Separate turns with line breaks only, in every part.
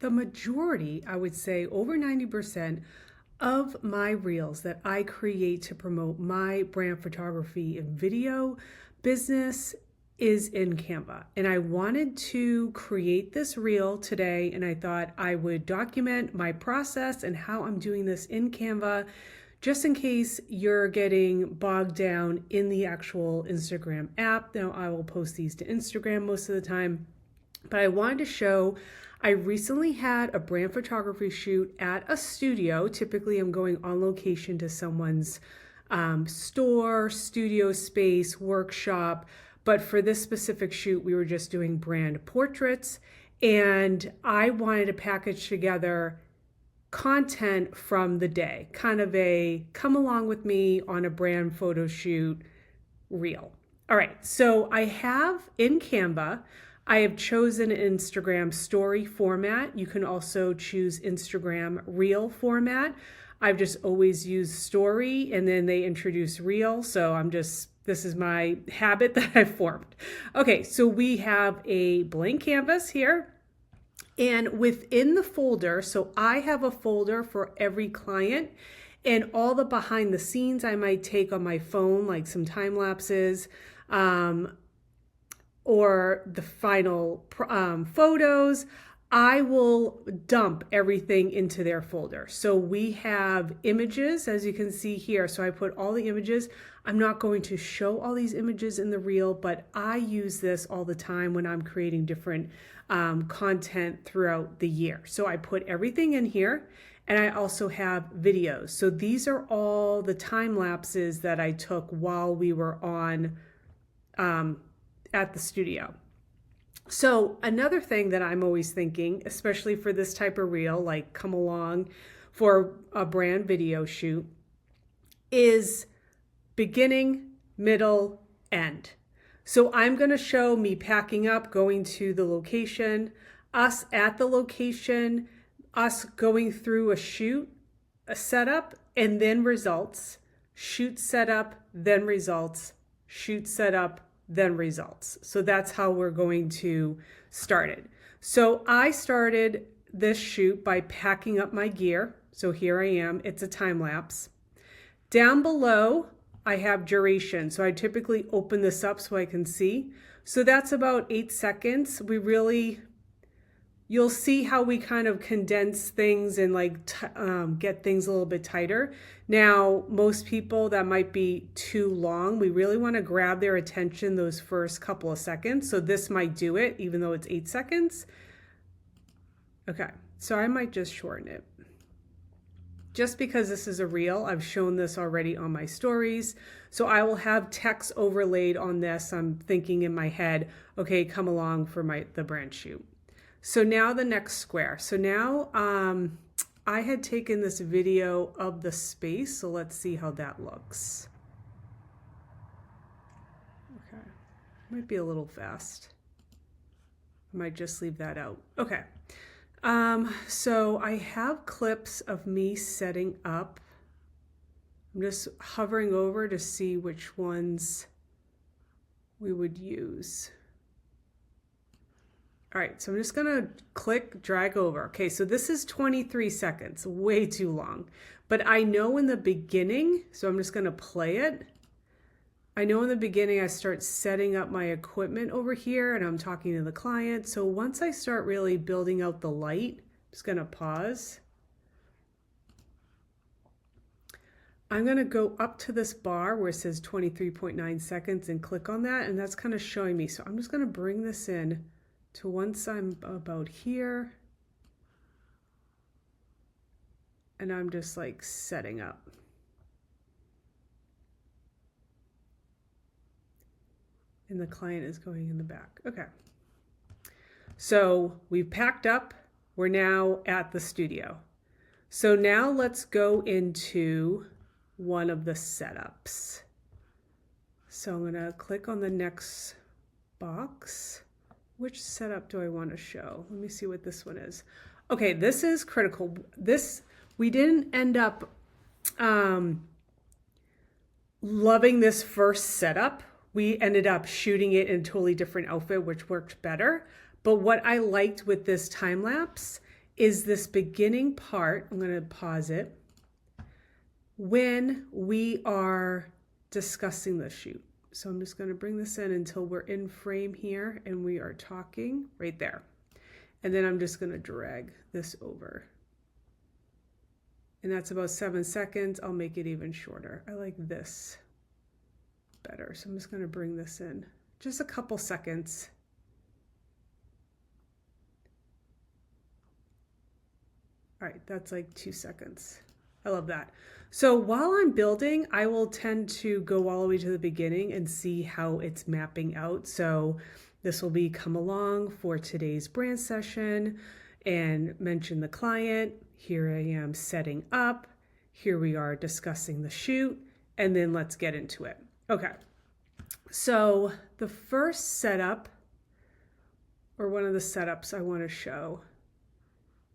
the majority, I would say over 90% of my reels that I create to promote my brand photography and video business is in Canva. And I wanted to create this reel today, and I thought I would document my process and how I'm doing this in Canva, just in case you're getting bogged down in the actual Instagram app. Now, I will post these to Instagram most of the time, but I wanted to show, I recently had a brand photography shoot at a studio. Typically, I'm going on location to someone's store, studio space, workshop. But for this specific shoot, we were just doing brand portraits, and I wanted to package together content from the day, kind of a come along with me on a brand photo shoot reel. All right, so I have in Canva, I have chosen an Instagram story format. You can also choose Instagram reel format. I've just always used story, and then they introduce reel. So this is my habit that I've formed. Okay, so we have a blank canvas here. And within the folder, so I have a folder for every client, and all the behind the scenes I might take on my phone, like some time lapses, or the final photos, I will dump everything into their folder. So we have images, as you can see here. So I put all the images. I'm not going to show all these images in the reel, but I use this all the time when I'm creating different content throughout the year. So I put everything in here, and I also have videos. So these are all the time lapses that I took while we were on at the studio. So another thing that I'm always thinking, especially for this type of reel, like come along for a brand video shoot, is beginning, middle, end. So I'm going to show me packing up, going to the location, us at the location, us going through a shoot, a setup, and then results, shoot setup, then results, shoot setup, then results. So that's how we're going to start it. So I started this shoot by packing up my gear. So here I am, it's a time lapse. Down below, I have duration. So I typically open this up so I can see. So that's about 8 seconds. You'll see how we kind of condense things and get things a little bit tighter. Now, most people, that might be too long. We really want to grab their attention those first couple of seconds. So this might do it, even though it's 8 seconds. Okay, so I might just shorten it. Just because this is a reel, I've shown this already on my stories. So I will have text overlaid on this. I'm thinking in my head, okay, come along for the brand shoot. So now the next square. So now I had taken this video of the space. So let's see how that looks. Okay, might be a little fast. I might just leave that out. Okay. So I have clips of me setting up. I'm just hovering over to see which ones we would use. All right, so I'm just gonna click, drag over. Okay, so this is 23 seconds, way too long. But I know in the beginning, so I'm just gonna play it. I know in the beginning I start setting up my equipment over here and I'm talking to the client. So once I start really building out the light, I'm just gonna pause. I'm gonna go up to this bar where it says 23.9 seconds and click on that, and that's kind of showing me. So I'm just gonna bring this in to once I'm about here, and I'm just like setting up. And the client is going in the back. Okay. So we've packed up. We're now at the studio. So now let's go into one of the setups. So I'm gonna click on the next box. Which setup do I want to show? Let me see what this one is. Okay, this is critical. We didn't end up loving this first setup. We ended up shooting it in a totally different outfit, which worked better. But what I liked with this time lapse is this beginning part, I'm going to pause it, when we are discussing the shoot. So I'm just going to bring this in until we're in frame here and we are talking right there. And then I'm just going to drag this over. And that's about 7 seconds. I'll make it even shorter. I like this better. So I'm just going to bring this in just a couple seconds. All right, that's like 2 seconds. I love that. So while I'm building, I will tend to go all the way to the beginning and see how it's mapping out. So this will be come along for today's brand session and mention the client. Here I am setting up. Here we are discussing the shoot, and then let's get into it. Okay. So the first setup, or one of the setups I want to show,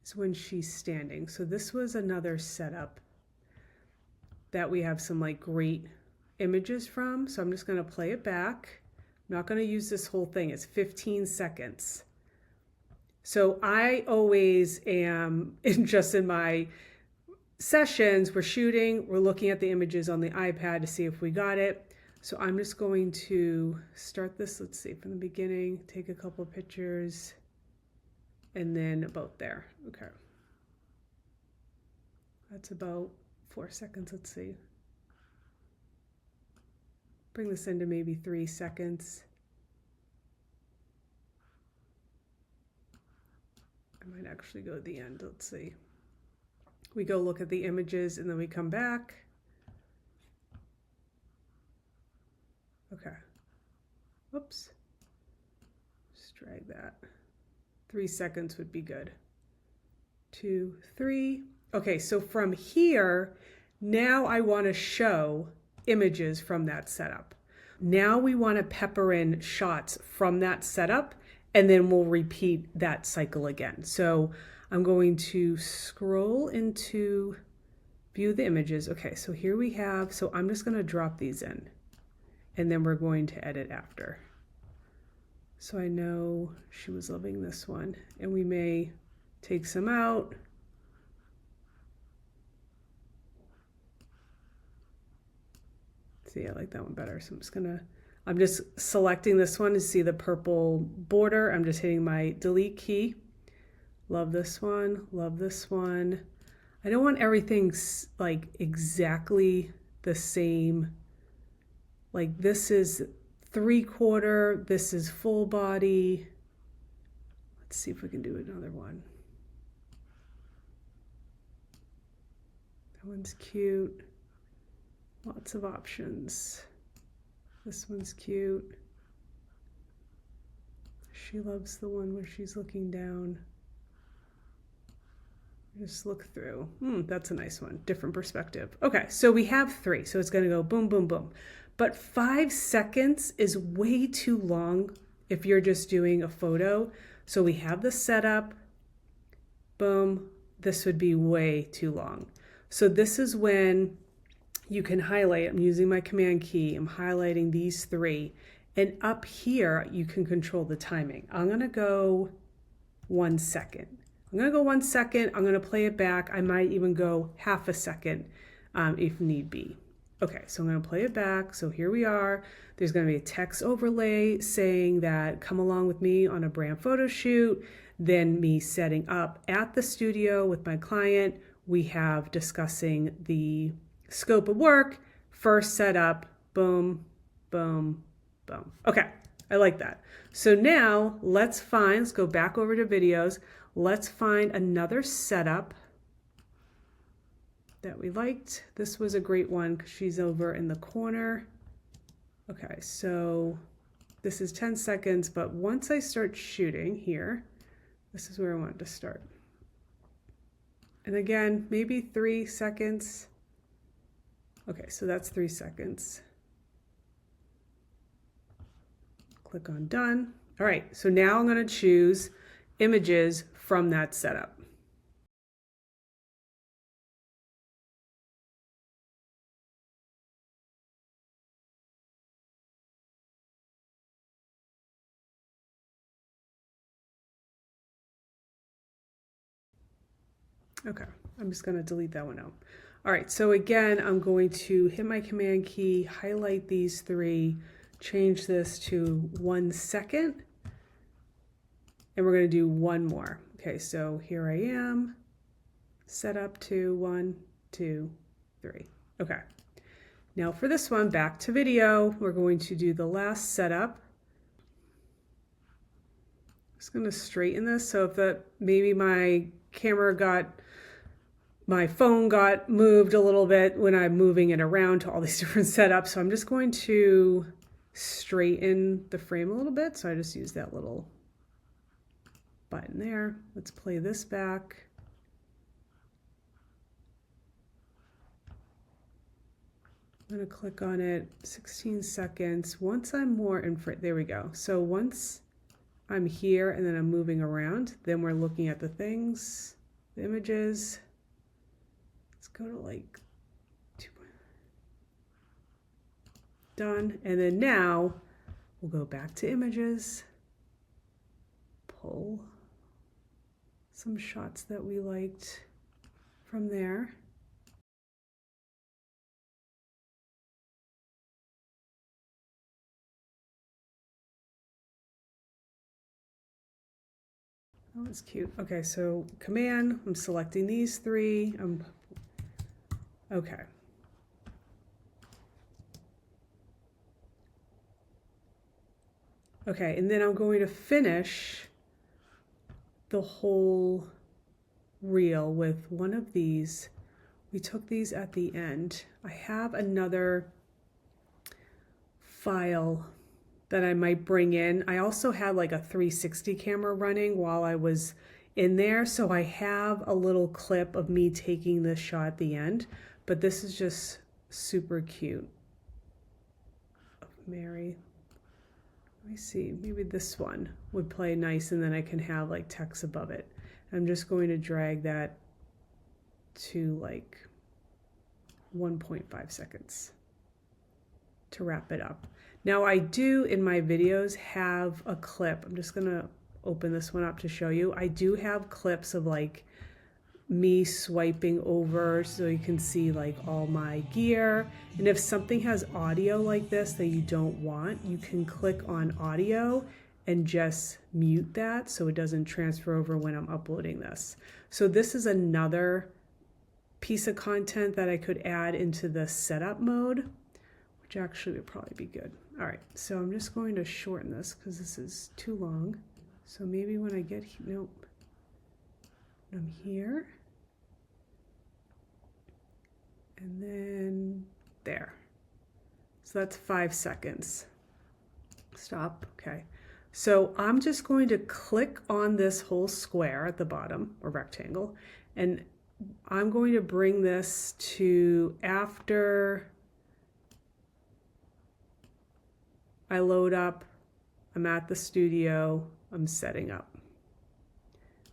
is when she's standing. So this was another setup that we have some like great images from. So I'm just going to play it back. I'm not going to use this whole thing. It's 15 seconds. So I always am just in my sessions, we're shooting, we're looking at the images on the iPad to see if we got it. So I'm just going to start this, let's see, from the beginning, take a couple of pictures, and then about there. Okay. That's about 4 seconds, let's see. Bring this into maybe 3 seconds. I might actually go to the end, let's see. We go look at the images and then we come back. Okay. Whoops. Just drag that. 3 seconds would be good. 2, 3. Okay, so from here, now I want to show images from that setup. Now we want to pepper in shots from that setup, and then we'll repeat that cycle again. So I'm going to scroll into view the images. Okay, so here we have, so I'm just going to drop these in, and then we're going to edit after. So I know she was loving this one, and we may take some out. See, I like that one better. So I'm just selecting this one to see the purple border. I'm just hitting my delete key. Love this one, love this one. I don't want everything like exactly the same. Like this is 3/4, this is full body. Let's see if we can do another one. That one's cute. Lots of options. This one's cute. She loves the one where she's looking down. Just look through. That's a nice one. Different perspective. Okay, so we have 3. So it's going to go boom, boom, boom. But 5 seconds is way too long if you're just doing a photo. So we have the setup. Boom. This would be way too long. So this is when you can highlight. I'm using my command key. I'm highlighting these 3. And up here, you can control the timing. I'm going to go 1 second. I'm going to go 1 second. I'm going to play it back. I might even go half a second if need be. Okay, so I'm going to play it back. So here we are. There's going to be a text overlay saying that come along with me on a brand photo shoot. Then me setting up at the studio with my client. We have discussing the scope of work, first setup, boom, boom, boom. Okay, I like that. So now let's go back over to videos. Let's find another setup that we liked. This was a great one because she's over in the corner. Okay, so this is 10 seconds, but once I start shooting here, this is where I want to start. And again, maybe 3 seconds. Okay, so that's 3 seconds. Click on done. All right, so now I'm going to choose images from that setup. Okay, I'm just going to delete that one out. All right, so again, I'm going to hit my Command key, highlight these three, change this to 1 second, and we're going to do one more. Okay, so here I am, set up to 1, 2, 3. Okay, now for this one, back to video, we're going to do the last setup. I'm just going to straighten this, so if maybe my phone got moved a little bit when I'm moving it around to all these different setups. So I'm just going to straighten the frame a little bit. So I just use that little button there. Let's play this back. I'm going to click on it, 16 seconds. Once I'm more in front, there we go. So once I'm here and then I'm moving around, then we're looking at the things, the images. Let's go to like 2. Done. And then now we'll go back to images, pull some shots that we liked from there. Oh, that's cute. Okay, so Command, I'm selecting these three. Okay. Okay, and then I'm going to finish the whole reel with one of these. We took these at the end. I have another file that I might bring in. I also had like a 360 camera running while I was in there, so I have a little clip of me taking this shot at the end, but this is just super cute of Mary. Let me see, maybe this one would play nice and then I can have like text above it. I'm just going to drag that to like 1.5 seconds to wrap it up. Now I do in my videos have a clip. I'm just gonna open this one up to show you. I do have clips of like me swiping over so you can see like all my gear. And if something has audio like this that you don't want, you can click on audio and just mute that so it doesn't transfer over when I'm uploading this. So this is another piece of content that I could add into the setup mode, which actually would probably be good. All right, so I'm just going to shorten this because this is too long. So maybe when I get, nope, I'm here. And then there. So that's 5 seconds. Stop, okay. So I'm just going to click on this whole square at the bottom, or rectangle, and I'm going to bring this to after I load up, I'm at the studio, I'm setting up.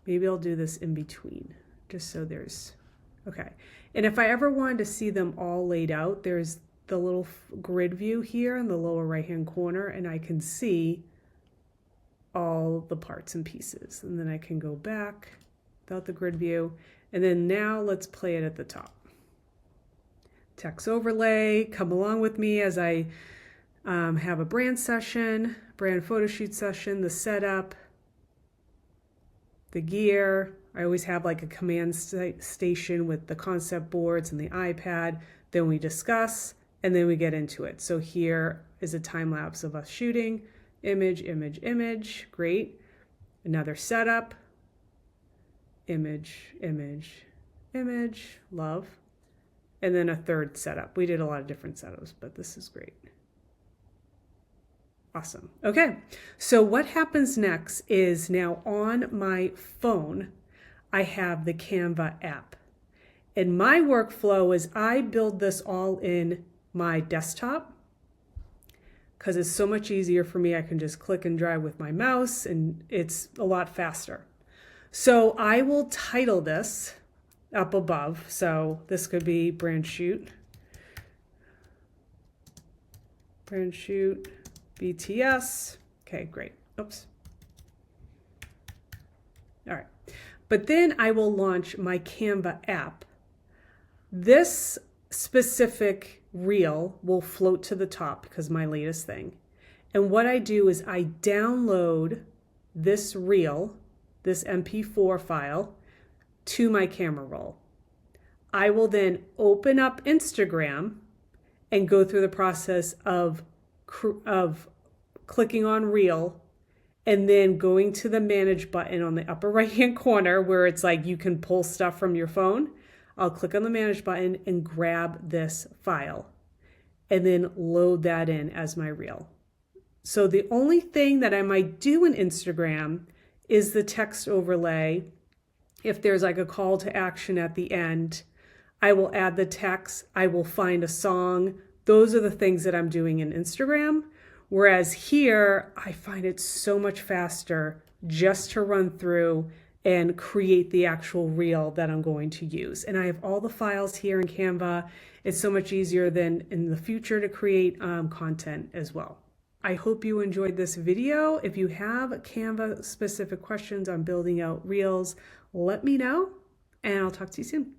Maybe I'll do this in between, just so there's, okay. And if I ever wanted to see them all laid out, there's the little grid view here in the lower right-hand corner, and I can see all the parts and pieces. And then I can go back without the grid view. And then now let's play it at the top. Text overlay, come along with me as I have a brand session, brand photo shoot session, the setup, the gear. I always have like a command station with the concept boards and the iPad. Then we discuss and then we get into it. So here is a time lapse of us shooting, image, image, image, great. Another setup, image, image, image, love. And then a third setup. We did a lot of different setups, but this is great. Awesome. Okay, so what happens next is now on my phone, I have the Canva app. And my workflow is I build this all in my desktop because it's so much easier for me. I can just click and drag with my mouse and it's a lot faster. So I will title this up above. So this could be brand shoot BTS. Okay, great. Oops. All right. But then I will launch my Canva app. This specific reel will float to the top because my latest thing. And what I do is I download this reel, this MP4 file, to my camera roll. I will then open up Instagram and go through the process of clicking on reel and then going to the manage button on the upper right hand corner where it's like you can pull stuff from your phone. I'll click on the manage button and grab this file and then load that in as my reel. So the only thing that I might do in Instagram is the text overlay. If there's like a call to action at the end, I will add the text, I will find a song. Those are the things that I'm doing in Instagram. Whereas here, I find it so much faster just to run through and create the actual reel that I'm going to use. And I have all the files here in Canva. It's so much easier than in the future to create content as well. I hope you enjoyed this video. If you have Canva specific questions on building out reels, let me know and I'll talk to you soon.